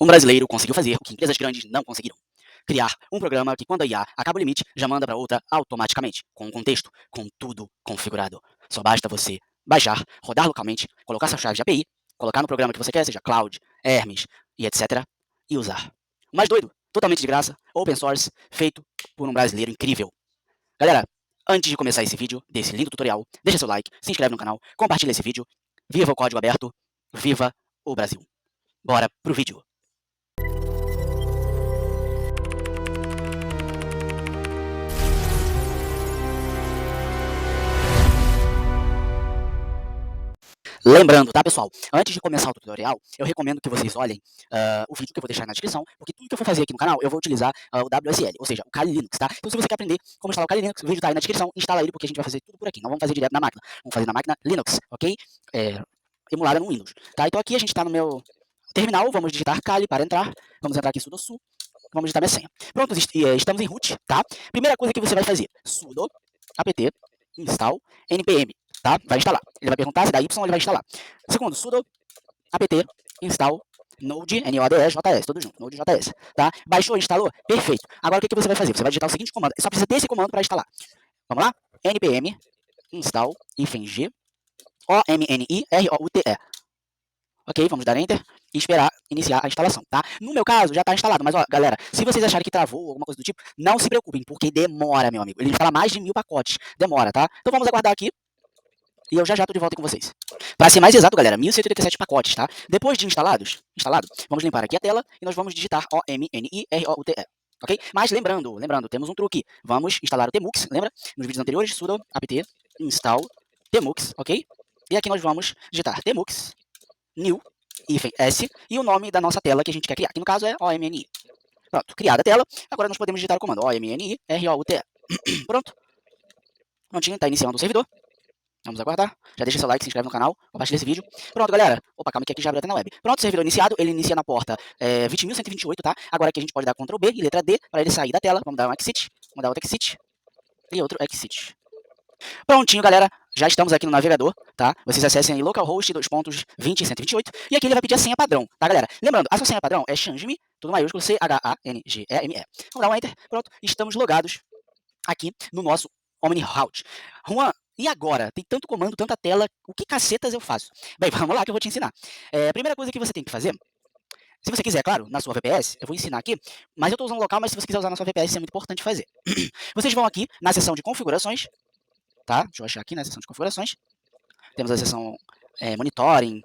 Um brasileiro conseguiu fazer o que empresas grandes não conseguiram. Criar um programa que, quando a IA acaba o limite, já manda para outra automaticamente, com um contexto, com tudo configurado. Só basta você baixar, rodar localmente, colocar sua chave de API, colocar no programa que você quer, seja Cloud, Hermes e etc., e usar. O mais doido, totalmente de graça, open source, feito por um brasileiro incrível. Galera, antes de começar esse vídeo, desse lindo tutorial, deixa seu like, se inscreve no canal, compartilha esse vídeo. Viva o código aberto, viva o Brasil. Bora pro vídeo. Lembrando, tá, pessoal? Antes de começar o tutorial, eu recomendo que vocês olhem o vídeo que eu vou deixar na descrição, porque tudo que eu for fazer aqui no canal, eu vou utilizar o WSL, ou seja, o Kali Linux, tá? Então, se você quer aprender como instalar o Kali Linux, o vídeo tá aí na descrição, instala ele, porque a gente vai fazer tudo por aqui. Não vamos fazer direto na máquina, vamos fazer na máquina Linux, ok? Emulada no Windows, tá? Então, aqui a gente tá no meu terminal, vamos digitar Kali para entrar, vamos entrar aqui em sudo su, vamos digitar minha senha. Pronto, estamos em root, tá? Primeira coisa que você vai fazer, sudo apt install npm, tá? Vai instalar. Ele vai perguntar se dá y, ele vai instalar. Segundo, sudo apt install node, node.js, tudo junto, node.js, tá? Baixou, instalou? Perfeito. Agora o que você vai fazer? Você vai digitar o seguinte comando, só precisa ter esse comando para instalar. Vamos lá? npm install -g omniroute. Ok, vamos dar enter e esperar iniciar a instalação, tá? No meu caso, já está instalado, mas ó, galera, se vocês acharem que travou ou alguma coisa do tipo, não se preocupem, porque demora, meu amigo. Ele instala mais de 1000 pacotes, demora, tá? Então vamos aguardar aqui e eu já tô de volta com vocês. Para ser mais exato, galera, 1187 pacotes, tá? Depois de instalado, vamos limpar aqui a tela e nós vamos digitar omniroute. Ok? Mas lembrando, temos um truque. Vamos instalar o Tmux, lembra? Nos vídeos anteriores, sudo apt install Tmux, ok? E aqui nós vamos digitar Tmux new -s e o nome da nossa tela que a gente quer criar, que no caso é omni. Pronto, criada a tela, agora nós podemos digitar o comando omniroute. Pronto, prontinho, está iniciando o servidor. Vamos aguardar. Já deixa seu like, se inscreve no canal, compartilha esse vídeo. Pronto, galera. Opa, calma que aqui já abriu até na web. Pronto, servidor iniciado. Ele inicia na porta 20.128, tá? Agora aqui a gente pode dar Ctrl B e letra D para ele sair da tela. Vamos dar um exit. Vamos dar outro exit. E outro exit. Prontinho, galera. Já estamos aqui no navegador, tá? Vocês acessem aí localhost 2.20.128 e aqui ele vai pedir a senha padrão, tá, galera? Lembrando, a sua senha padrão é Changeme, tudo maiúsculo, C-H-A-N-G-E-M-E. Vamos dar um enter. Pronto, estamos logados aqui no nosso OmniRoute. Juan, e agora? Tem tanto comando, tanta tela, o que cacetas eu faço? Bem, vamos lá que eu vou te ensinar. A primeira coisa que você tem que fazer, se você quiser, claro, na sua VPS, eu vou ensinar aqui, mas eu estou usando local, mas se você quiser usar na sua VPS, isso é muito importante fazer. Vocês vão aqui na seção de configurações, tá? Deixa eu achar aqui na seção de configurações. Temos a seção monitoring,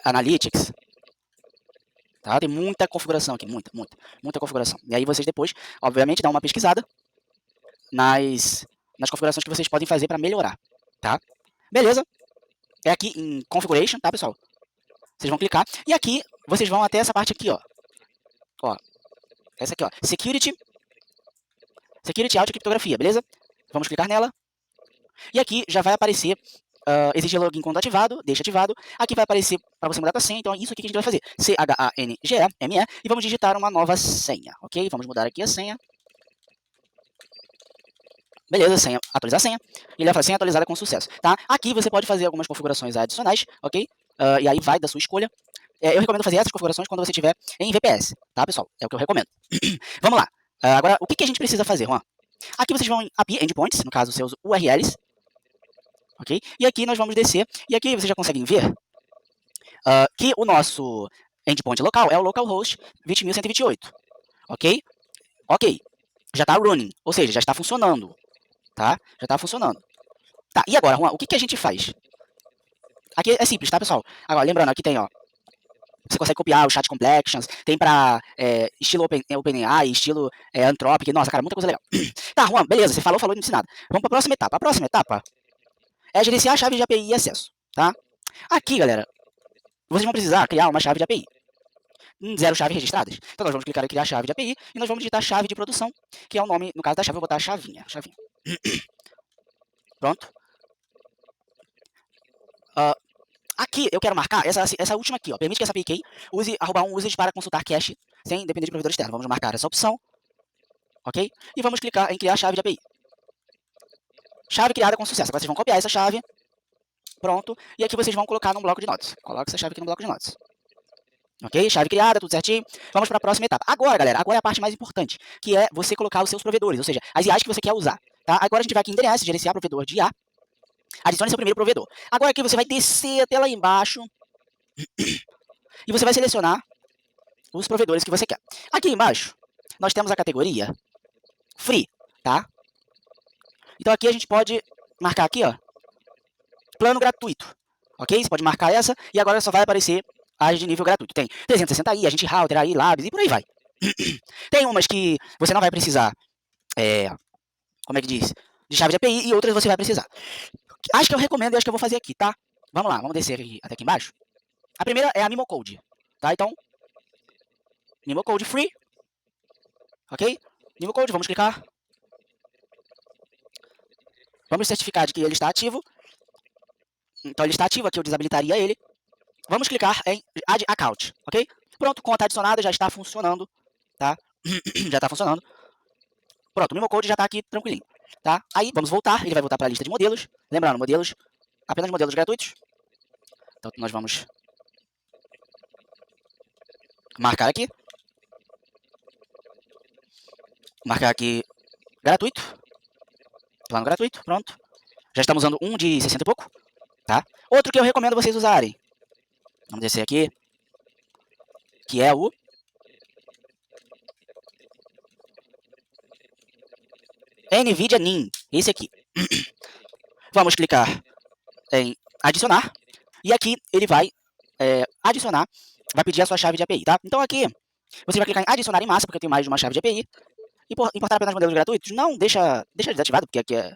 analytics, tá? Tem muita configuração aqui, muita configuração. E aí vocês depois, obviamente, dão uma pesquisada nas configurações que vocês podem fazer para melhorar, tá? Beleza? É aqui em Configuration, tá, pessoal? Vocês vão clicar e aqui vocês vão até essa parte aqui, ó. Ó, essa aqui, ó. Security Auto Criptografia, beleza? Vamos clicar nela. E aqui já vai aparecer, exige login quando ativado, deixa ativado. Aqui vai aparecer para você mudar a senha, então é isso aqui que a gente vai fazer. C-H-A-N-G-E-M-E e vamos digitar uma nova senha, ok? Vamos mudar aqui a senha. Beleza, senha, atualizar a senha. E ele vai falar senha atualizada com sucesso, tá? Aqui você pode fazer algumas configurações adicionais, ok? E aí vai da sua escolha. Eu recomendo fazer essas configurações quando você estiver em VPS, tá, pessoal? É o que eu recomendo. Vamos lá. Agora, o que a gente precisa fazer, Juan? Aqui vocês vão em API Endpoints, no caso, seus URLs, ok? E aqui nós vamos descer, e aqui vocês já conseguem ver que o nosso endpoint local é o localhost 20.128, ok? Ok, já está running, ou seja, já está funcionando, tá? Já está funcionando. Tá, e agora, Juan, o que a gente faz? Aqui é simples, tá, pessoal? Agora, lembrando, aqui tem, ó, você consegue copiar o chat complexions, tem para estilo OpenAI, estilo Anthropic, nossa, cara, muita coisa legal. Tá, Juan, beleza, você falou, não disse nada. Vamos para a próxima etapa. A próxima etapa é gerenciar a chave de API e acesso, tá? Aqui, galera, vocês vão precisar criar uma chave de API. 0 chaves registradas. Então nós vamos clicar em criar chave de API e nós vamos digitar chave de produção, que é o nome, no caso da chave, eu vou botar chavinha. Pronto. Aqui eu quero marcar essa última aqui, ó. Permite que essa API use @1 users para consultar cache sem depender de provedor externo. Vamos marcar essa opção, ok? E vamos clicar em criar chave de API. Chave criada com sucesso. Agora vocês vão copiar essa chave. Pronto. E aqui vocês vão colocar num bloco de notas. Coloca essa chave aqui no bloco de notas. Ok? Chave criada, tudo certinho. Vamos para a próxima etapa. Agora, galera, agora é a parte mais importante, que é você colocar os seus provedores, ou seja, as IAs que você quer usar. Tá? Agora a gente vai aqui em DNS, gerenciar provedor de IA. Adicione seu primeiro provedor. Agora aqui você vai descer até lá embaixo e você vai selecionar os provedores que você quer. Aqui embaixo, nós temos a categoria Free, tá? Então aqui a gente pode marcar aqui, ó, plano gratuito, ok? Você pode marcar essa e agora só vai aparecer as de nível gratuito. Tem 360i, Agent Router, AI Labs e por aí vai. Tem umas que você não vai precisar, como é que diz? De chave de API e outras você vai precisar. Acho que eu recomendo e acho que eu vou fazer aqui, tá? Vamos lá, vamos descer aqui, até aqui embaixo. A primeira é a Mimocode, tá? Então, Mimocode Free, ok? Mimocode, vamos clicar. Vamos certificar de que ele está ativo. Então ele está ativo, aqui eu desabilitaria ele. Vamos clicar em Add Account, ok? Pronto, conta adicionada, já está funcionando, tá? Já está funcionando. Pronto, o Mimocode já está aqui tranquilinho, tá? Aí, vamos voltar, ele vai voltar para a lista de modelos. Lembrando, modelos, apenas modelos gratuitos. Então nós vamos marcar aqui. Marcar aqui gratuito. Plano gratuito, pronto. Já estamos usando um de 60 e pouco, tá? Outro que eu recomendo vocês usarem. Vamos descer aqui. Que é o NVIDIA NIM. Esse aqui. Vamos clicar em adicionar. E aqui ele vai adicionar, vai pedir a sua chave de API, tá? Então aqui você vai clicar em adicionar em massa, porque eu tenho mais de uma chave de API. Importar apenas modelos gratuitos? Não, deixa desativado, porque aqui é...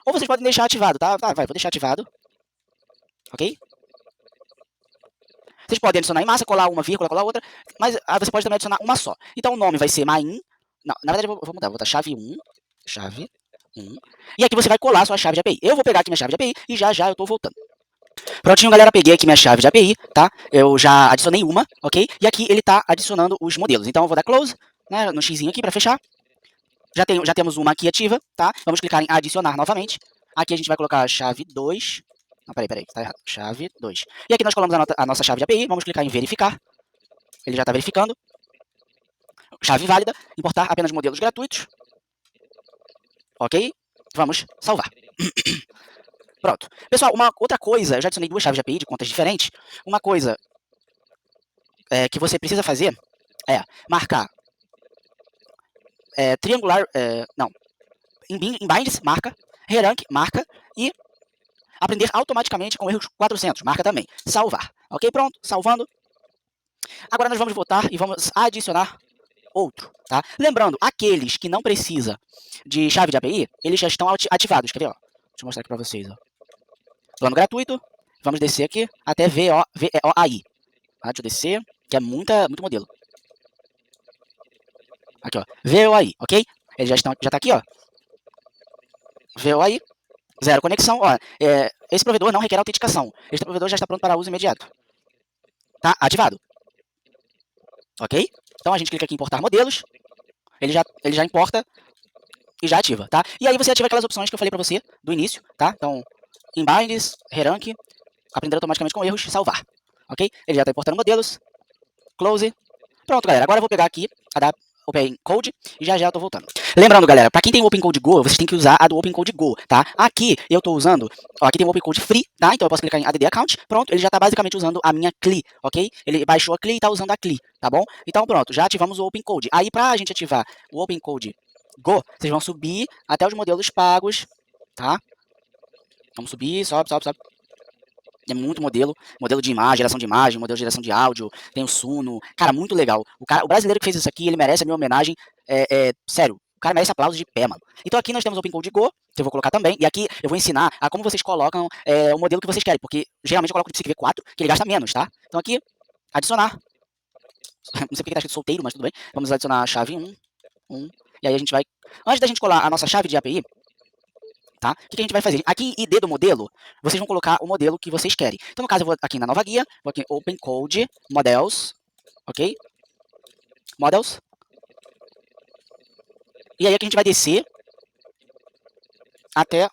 Ou vocês podem deixar ativado, tá? Vai, vou deixar ativado. Ok? Vocês podem adicionar em massa, colar uma vírgula, colar outra, mas você pode também adicionar uma só. Então o nome vai ser main. Não, na verdade eu vou mudar, vou botar chave 1. Chave 1. E aqui você vai colar a sua chave de API. Eu vou pegar aqui minha chave de API e já eu tô voltando. Prontinho, galera, peguei aqui minha chave de API, tá? Eu já adicionei uma, ok? E aqui ele tá adicionando os modelos. Então eu vou dar close, né, no xzinho aqui para fechar. Já temos uma aqui ativa, tá? Vamos clicar em adicionar novamente. Aqui a gente vai colocar a chave 2. Não, peraí, tá errado. Chave 2. E aqui nós colocamos a nossa chave de API. Vamos clicar em verificar. Ele já está verificando. Chave válida. Importar apenas modelos gratuitos. Ok? Vamos salvar. Pronto. Pessoal, uma outra coisa, eu já adicionei duas chaves de API de contas diferentes. Uma coisa que você precisa fazer é marcar triangular, não, em binds, marca, rerank, marca, e aprender automaticamente com erros 400, marca também, salvar. Ok, pronto, salvando. Agora nós vamos voltar e vamos adicionar outro, tá? Lembrando, aqueles que não precisa de chave de API, eles já estão ativados, quer ver, ó? Deixa eu mostrar aqui para vocês, ó. Plano gratuito, vamos descer aqui até VOAI. Tá? Deixa eu descer, que é muito modelo. Aqui, ó, VOAI, ok? Ele já tá aqui, ó. VOAI, zero conexão, ó. Esse provedor não requer autenticação. Este provedor já está pronto para uso imediato. Tá ativado. Ok? Então a gente clica aqui em importar modelos. Ele já importa e já ativa, tá? E aí você ativa aquelas opções que eu falei para você do início, tá? Então, inbinds, rerank, aprender automaticamente com erros, salvar. Ok? Ele já está importando modelos. Close. Pronto, galera. Agora eu vou pegar aqui a da OpenCode e já eu tô voltando. Lembrando, galera, para quem tem o OpenCode Go, vocês têm que usar a do OpenCode Go, tá? Aqui eu tô usando, ó, aqui tem o OpenCode Free, tá? Então eu posso clicar em Add Account, pronto, ele já tá basicamente usando a minha CLI, ok? Ele baixou a CLI e tá usando a CLI, tá bom? Então pronto, já ativamos o OpenCode. Aí pra gente ativar o OpenCode Go, vocês vão subir até os modelos pagos, tá? Vamos subir, sobe. É muito modelo de imagem, geração de imagem, modelo de geração de áudio, tem o Suno, cara, muito legal. O brasileiro que fez isso aqui, ele merece a minha homenagem, sério, o cara merece aplausos de pé, mano. Então aqui nós temos o OpenCode Go, que eu vou colocar também, e aqui eu vou ensinar a como vocês colocam o modelo que vocês querem, porque geralmente eu coloco o DeepSeek V4, que ele gasta menos, tá? Então aqui, adicionar, não sei porque tá escrito solteiro, mas tudo bem, vamos adicionar a chave 1, e aí a gente vai, antes da gente colar a nossa chave de API, tá? O que a gente vai fazer? Aqui em ID do modelo, vocês vão colocar o modelo que vocês querem. Então, no caso, eu vou aqui na nova guia, vou aqui em OpenCode, Models, ok? Models. E aí aqui a gente vai descer até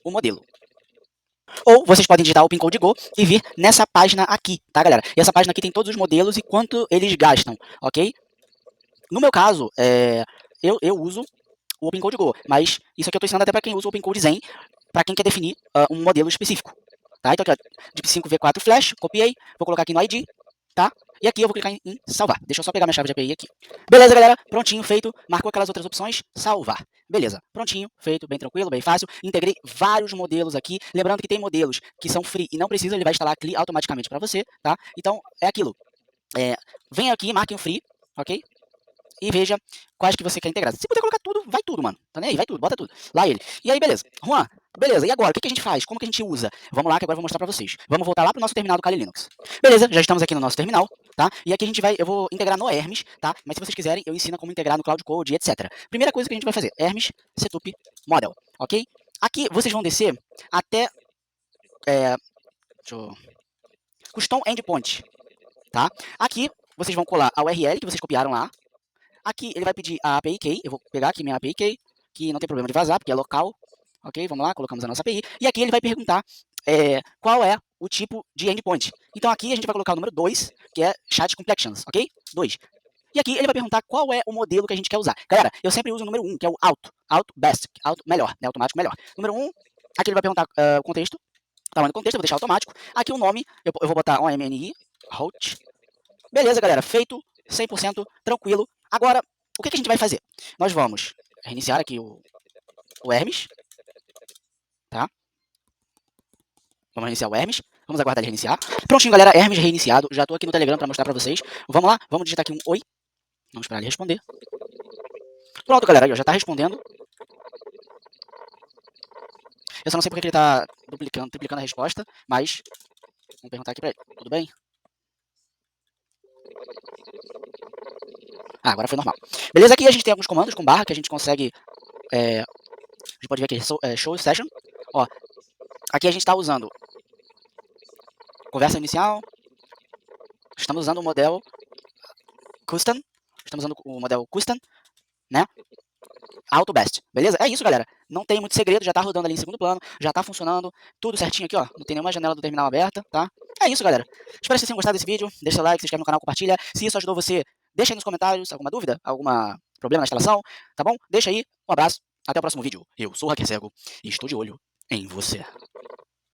o modelo. Ou vocês podem digitar o PIN Code Go e vir nessa página aqui, tá, galera? E essa página aqui tem todos os modelos e quanto eles gastam, ok? No meu caso, eu uso o Open Code Go, mas isso aqui eu estou ensinando até para quem usa o Open Code Zen, para quem quer definir um modelo específico, tá? Então aqui, ó, DIP5V4 Flash, copiei, vou colocar aqui no ID, tá? E aqui eu vou clicar em salvar. Deixa eu só pegar minha chave de API aqui. Beleza, galera? Prontinho, feito. Marcou aquelas outras opções, salvar. Beleza, prontinho, feito, bem tranquilo, bem fácil. Integrei vários modelos aqui. Lembrando que tem modelos que são free e não precisa, ele vai instalar CLI automaticamente para você, tá? Então, é aquilo. Vem aqui, marquem o free, ok? E veja quais que você quer integrar. Se puder colocar tudo, vai tudo, mano. Tá nem aí? Vai tudo, bota tudo. Lá ele. E aí, beleza. Juan, beleza. E agora, o que a gente faz? Como que a gente usa? Vamos lá, que agora eu vou mostrar pra vocês. Vamos voltar lá pro nosso terminal do Kali Linux. Beleza, já estamos aqui no nosso terminal, tá? E aqui a gente vai, eu vou integrar no Hermes, tá? Mas se vocês quiserem, eu ensino como integrar no Cloud Code, etc. Primeira coisa que a gente vai fazer, Hermes Setup Model, ok? Aqui vocês vão descer até, Custom Endpoint, tá? Aqui vocês vão colar a URL que vocês copiaram lá. Aqui ele vai pedir a API Key, eu vou pegar aqui minha API Key, que não tem problema de vazar, porque é local. Ok, vamos lá, colocamos a nossa API. E aqui ele vai perguntar qual é o tipo de endpoint. Então aqui a gente vai colocar o número 2, que é Chat Completions, ok? 2. E aqui ele vai perguntar qual é o modelo que a gente quer usar. Galera, eu sempre uso o número 1, que é o Auto Best, Auto melhor, né? Automático melhor. Número 1, aqui ele vai perguntar o contexto, tamanho do contexto, eu vou deixar automático. Aqui o nome, eu vou botar OMNI, Route. Beleza, galera, feito, 100% tranquilo. Agora, o que a gente vai fazer? Nós vamos reiniciar aqui o Hermes, tá? Vamos reiniciar o Hermes, vamos aguardar ele reiniciar. Prontinho, galera, Hermes reiniciado. Já estou aqui no Telegram para mostrar para vocês. Vamos lá, vamos digitar aqui um oi. Vamos esperar ele responder. Pronto, galera, já está respondendo. Eu só não sei porque ele está triplicando a resposta, mas vamos perguntar aqui para ele. Tudo bem? Ah, agora foi normal. Beleza, aqui a gente tem alguns comandos com barra que a gente consegue... a gente pode ver aqui, show session. Ó, aqui a gente está usando conversa inicial. Estamos usando o modelo Custom. Estamos usando o modelo Custom, né? Auto Best, beleza? É isso, galera. Não tem muito segredo, já tá rodando ali em segundo plano, já tá funcionando, tudo certinho aqui, ó. Não tem nenhuma janela do terminal aberta, tá? É isso, galera. Espero que vocês tenham gostado desse vídeo. Deixa seu like, se inscreve no canal, compartilha. Se isso ajudou você, deixa aí nos comentários alguma dúvida, algum problema na instalação, tá bom? Deixa aí, um abraço, até o próximo vídeo. Eu sou o Hacker Cego e estou de olho em você.